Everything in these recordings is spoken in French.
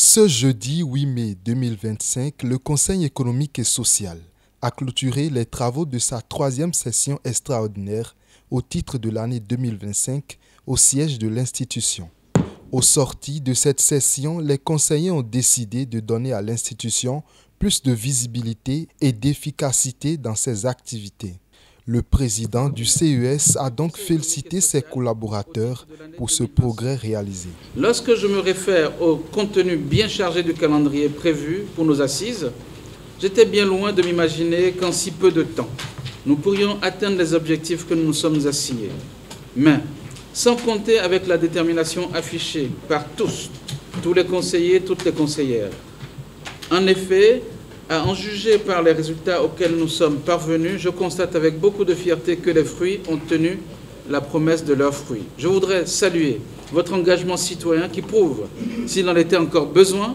Ce jeudi 8 mai 2025, le Conseil économique et social a clôturé les travaux de sa troisième session extraordinaire au titre de l'année 2025 au siège de l'institution. Au sorti de cette session, les conseillers ont décidé de donner à l'institution plus de visibilité et d'efficacité dans ses activités. Le président du CES a donc félicité ses collaborateurs pour ce progrès réalisé. Lorsque je me réfère au contenu bien chargé du calendrier prévu pour nos assises, j'étais bien loin de m'imaginer qu'en si peu de temps, nous pourrions atteindre les objectifs que nous nous sommes assignés. Mais, sans compter avec la détermination affichée par tous les conseillers, toutes les conseillères. En effet, à en juger par les résultats auxquels nous sommes parvenus, je constate avec beaucoup de fierté que les fruits ont tenu la promesse de leurs fruits. Je voudrais saluer votre engagement citoyen qui prouve, s'il en était encore besoin,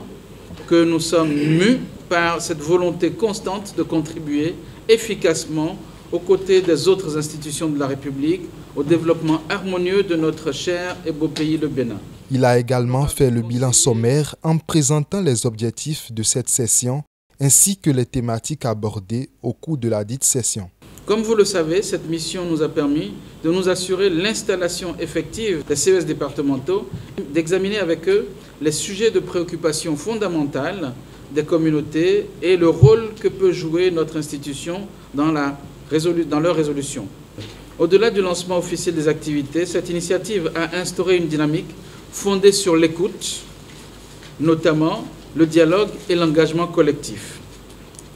que nous sommes mus par cette volonté constante de contribuer efficacement aux côtés des autres institutions de la République au développement harmonieux de notre cher et beau pays, le Bénin. Il a également fait le bilan sommaire en présentant les objectifs de cette session ainsi que les thématiques abordées au cours de la dite session. Comme vous le savez, cette mission nous a permis de nous assurer l'installation effective des CES départementaux, d'examiner avec eux les sujets de préoccupation fondamentale des communautés et le rôle que peut jouer notre institution dans leur résolution. Au-delà du lancement officiel des activités, cette initiative a instauré une dynamique fondée sur l'écoute, notamment le dialogue et l'engagement collectif.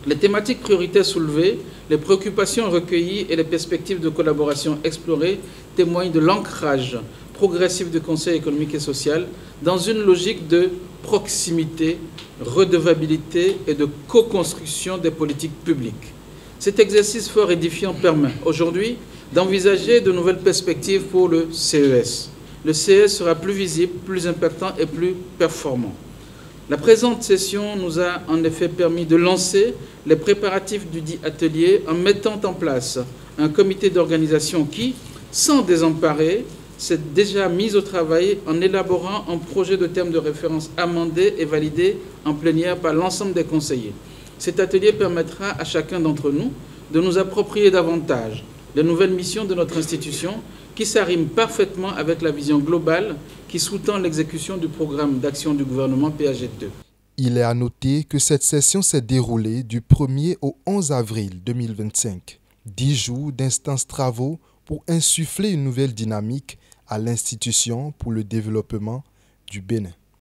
Les thématiques prioritaires soulevées, les préoccupations recueillies et les perspectives de collaboration explorées témoignent de l'ancrage progressif du Conseil économique et social dans une logique de proximité, redevabilité et de co-construction des politiques publiques. Cet exercice fort édifiant permet aujourd'hui d'envisager de nouvelles perspectives pour le CES. Le CES sera plus visible, plus impactant et plus performant. La présente session nous a en effet permis de lancer les préparatifs du dit atelier en mettant en place un comité d'organisation qui, sans désemparer, s'est déjà mis au travail en élaborant un projet de terme de référence amendé et validé en plénière par l'ensemble des conseillers. Cet atelier permettra à chacun d'entre nous de nous approprier davantage les nouvelles missions de notre institution qui s'arriment parfaitement avec la vision globale qui sous-tend l'exécution du programme d'action du gouvernement PAG2. Il est à noter que cette session s'est déroulée du 1er au 11 avril 2025. 10 jours d'instances travaux pour insuffler une nouvelle dynamique à l'institution pour le développement du Bénin.